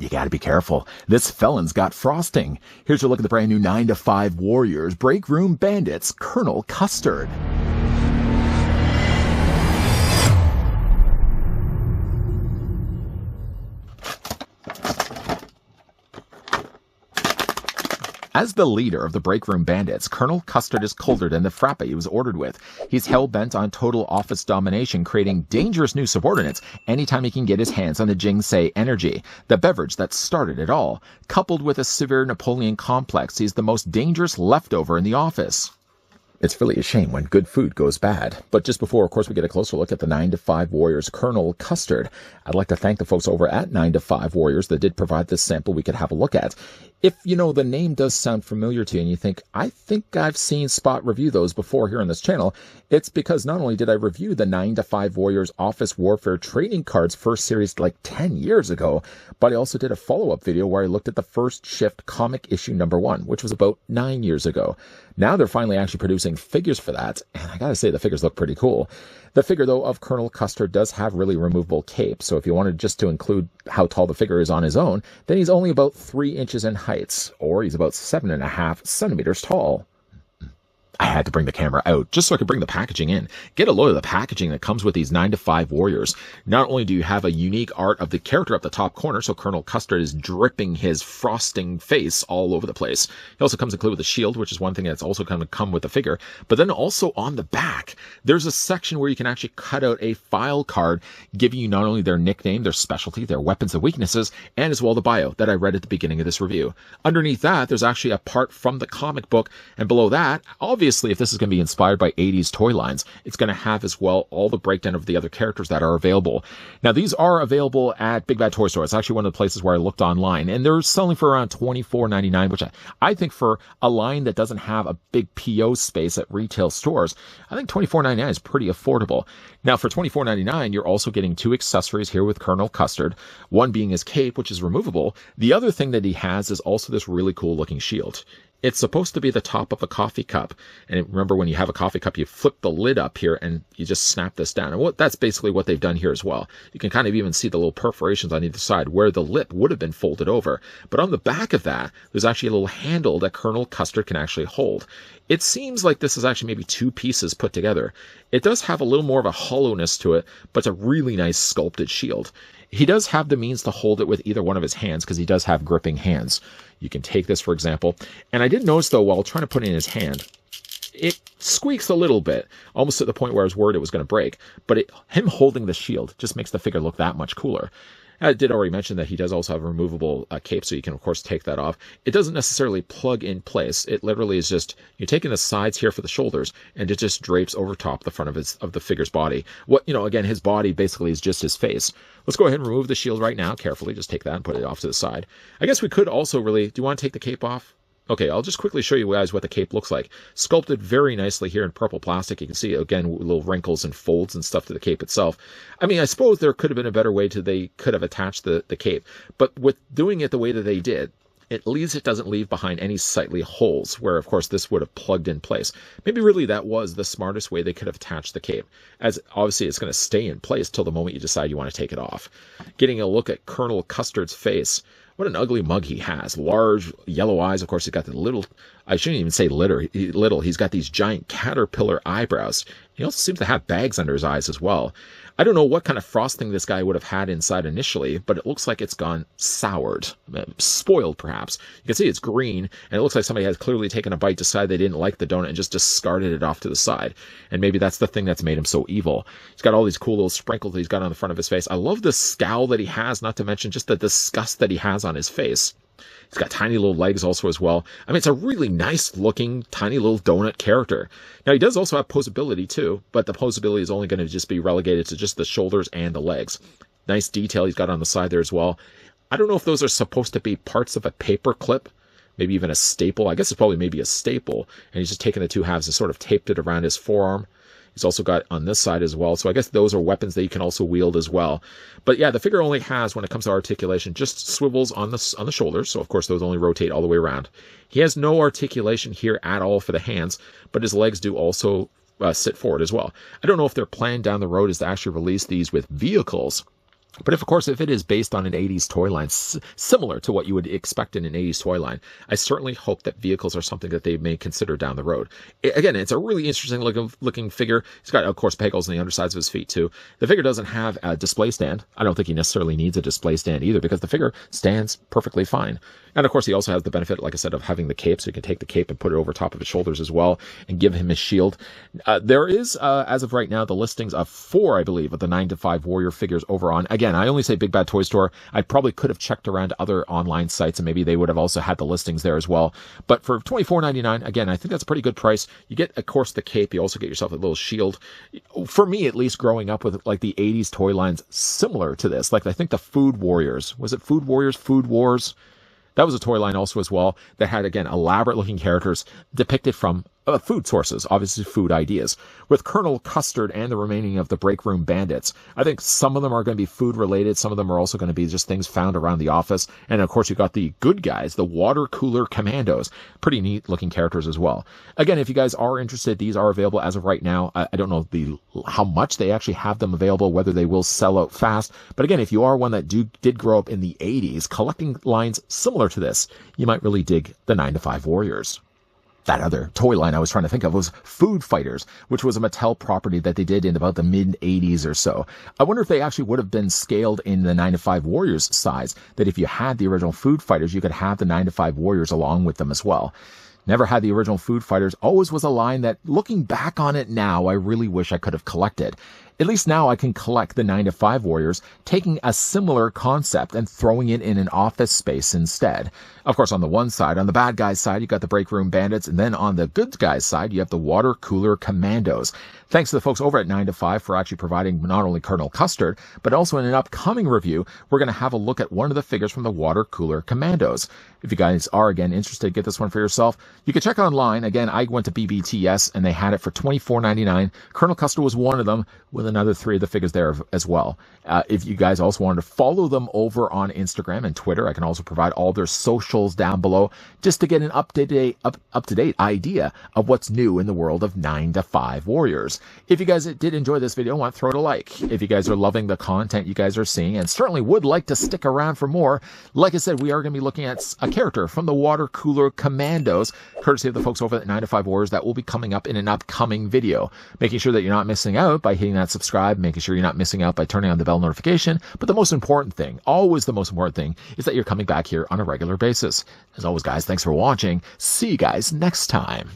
You gotta be careful. This felon's got frosting. Here's a look at the brand new 9 to 5 Warriors Breakroom Bandits Colonel Custard. As the leader of the Breakroom Bandits, Colonel Custard is colder than the frappe he was ordered with. He's hell-bent on total office domination, creating dangerous new subordinates anytime he can get his hands on the Jingsei energy, the beverage that started it all. Coupled with a severe Napoleon complex, he's the most dangerous leftover in the office. It's really a shame when good food goes bad. But just before, of course, we get a closer look at the 9 to 5 Warriors Colonel Custard, I'd like to thank the folks over at 9 to 5 Warriors that did provide this sample we could have a look at. If, the name does sound familiar to you and you think, I think I've seen Spot review those before here on this channel, it's because not only did I review the 9 to 5 Warriors Office Warfare Trading Cards first series like 10 years ago, but I also did a follow-up video where I looked at the First Shift comic issue number 1, which was about 9 years ago. Now they're finally actually producing figures for that, and I gotta say the figures look pretty cool. The figure, though, of Colonel Custard does have really removable cape, so if you wanted just to include how tall the figure is on his own, then he's only about 3 inches in height, or he's about 7.5 centimeters tall. I had to bring the camera out just so I could bring the packaging in. Get a load of the packaging that comes with these 9 to 5 Warriors. Not only do you have a unique art of the character up the top corner, so Colonel Custard is dripping his frosting face all over the place. He also comes included with a shield, which is one thing that's also going to come with the figure. But then also on the back, there's a section where you can actually cut out a file card giving you not only their nickname, their specialty, their weapons and weaknesses, and as well the bio that I read at the beginning of this review. Underneath that, there's actually a part from the comic book, and below that, obviously, if this is going to be inspired by 80s toy lines, it's going to have as well all the breakdown of the other characters that are available. Now, these are available at Big Bad Toy Store. It's actually one of the places where I looked online, and they're selling for around $24.99, which I think for a line that doesn't have a big PO space at retail stores, I think $24.99 is pretty affordable. Now, for $24.99, you're also getting 2 accessories here with Colonel Custard, one being his cape, which is removable. The other thing that he has is also this really cool looking shield. It's supposed to be the top of a coffee cup. And remember, when you have a coffee cup, you flip the lid up here and you just snap this down. And that's basically what they've done here as well. You can kind of even see the little perforations on either side where the lip would have been folded over. But on the back of that, there's actually a little handle that Colonel Custard can actually hold. It seems like this is actually maybe 2 pieces put together. It does have a little more of a hollowness to it, but it's a really nice sculpted shield. He does have the means to hold it with either one of his hands because he does have gripping hands. You can take this, for example. And I did notice, though, while trying to put it in his hand, it squeaks a little bit, almost to the point where I was worried it was going to break. But him holding the shield just makes the figure look that much cooler. I did already mention that he does also have a removable cape, so you can, of course, take that off. It doesn't necessarily plug in place. It literally is just, you're taking the sides here for the shoulders, and it just drapes over top the front of the figure's body. Again, his body basically is just his face. Let's go ahead and remove the shield right now, carefully. Just take that and put it off to the side. I guess we could also do you want to take the cape off? Okay, I'll just quickly show you guys what the cape looks like. Sculpted very nicely here in purple plastic. You can see, again, little wrinkles and folds and stuff to the cape itself. I mean, I suppose there could have been a better way they could have attached the cape. But with doing it the way that they did, at least it doesn't leave behind any sightly holes where, of course, this would have plugged in place. Maybe really that was the smartest way they could have attached the cape, as obviously it's going to stay in place till the moment you decide you want to take it off. Getting a look at Colonel Custard's face. What an ugly mug he has. Large yellow eyes. Of course, he's got the little, I shouldn't even say little. He's got these giant caterpillar eyebrows. He also seems to have bags under his eyes as well. I don't know what kind of frosting this guy would have had inside initially, but it looks like it's gone soured, spoiled perhaps. You can see it's green, and it looks like somebody has clearly taken a bite, decided they didn't like the donut, and just discarded it off to the side. And maybe that's the thing that's made him so evil. He's got all these cool little sprinkles that he's got on the front of his face. I love the scowl that he has, not to mention just the disgust that he has on his face. He's got tiny little legs also as well. I mean, it's a really nice looking, tiny little donut character. Now, he does also have posability too, but the posability is only going to just be relegated to just the shoulders and the legs. Nice detail he's got on the side there as well. I don't know if those are supposed to be parts of a paper clip, maybe even a staple. I guess it's probably maybe a staple, and he's just taken the 2 halves and sort of taped it around his forearm. He's also got on this side as well. So I guess those are weapons that you can also wield as well. But yeah, the figure only has, when it comes to articulation, just swivels on the shoulders. So of course those only rotate all the way around. He has no articulation here at all for the hands, but his legs do also sit forward as well. I don't know if their plan down the road is to actually release these with vehicles But of course, if it is based on an 80s toy line, similar to what you would expect in an 80s toy line, I certainly hope that vehicles are something that they may consider down the road. Again, it's a really interesting looking figure. He's got, of course, pegals on the undersides of his feet, too. The figure doesn't have a display stand. I don't think he necessarily needs a display stand either, because the figure stands perfectly fine. And of course, he also has the benefit, like I said, of having the cape, so you can take the cape and put it over top of his shoulders as well and give him his shield. There is, as of right now, the listings of 4, I believe, of the 9-to-5 Warrior figures over on. Again, I only say Big Bad Toy Store. I probably could have checked around other online sites, and maybe they would have also had the listings there as well. But for $24.99, again, I think that's a pretty good price. You get, of course, the cape. You also get yourself a little shield. For me, at least, growing up with like the 80s toy lines similar to this, like I think the Food Warriors. Was it Food Warriors? Food Wars? That was a toy line also as well that had, again, elaborate looking characters depicted from food sources, obviously food ideas. With Colonel Custard and the remaining of the Breakroom Bandits, I think some of them are going to be food related. Some of them are also going to be just things found around the office. And of course, you've got the good guys, the Water Cooler Commandos. Pretty neat looking characters as well. Again, if you guys are interested, these are available as of right now. I don't know how much they actually have them available, whether they will sell out fast. But again, if you are one that did grow up in the 80s, collecting lines similar to this, you might really dig the 9-to-5 Warriors. That other toy line I was trying to think of was Food Fighters, which was a Mattel property that they did in about the mid-80s or so. I wonder if they actually would have been scaled in the 9-to-5 Warriors size, that if you had the original Food Fighters, you could have the 9-to-5 Warriors along with them as well. Never had the original Food Fighters. Always was a line that, looking back on it now, I really wish I could have collected. At least now I can collect the 9-to-5 Warriors, taking a similar concept and throwing it in an office space instead. Of course, on the one side, on the bad guys' side, you got the Breakroom Bandits, and then on the good guys' side, you have the Water Cooler Commandos. Thanks to the folks over at 9-to-5 for actually providing not only Colonel Custard, but also in an upcoming review, we're going to have a look at one of the figures from the Water Cooler Commandos. If you guys are, again, interested, get this one for yourself. You can check online. Again, I went to BBTS, and they had it for $24.99. Colonel Custard was one of them, with another 3 of the figures there as well. If you guys also wanted to follow them over on Instagram and Twitter, I can also provide all their socials down below just to get an up-to-date idea of what's new in the world of 9-to-5 Warriors. If you guys did enjoy this video, I want to throw it a like. If you guys are loving the content you guys are seeing and certainly would like to stick around for more, like I said, we are going to be looking at a character from the Water Cooler Commandos, courtesy of the folks over at 9-to-5 Warriors, that will be coming up in an upcoming video. Making sure that you're not missing out by hitting that subscribe, making sure you're not missing out by turning on the bell notification. But the most important thing, always the most important thing, is that you're coming back here on a regular basis. As always, guys, thanks for watching. See you guys next time.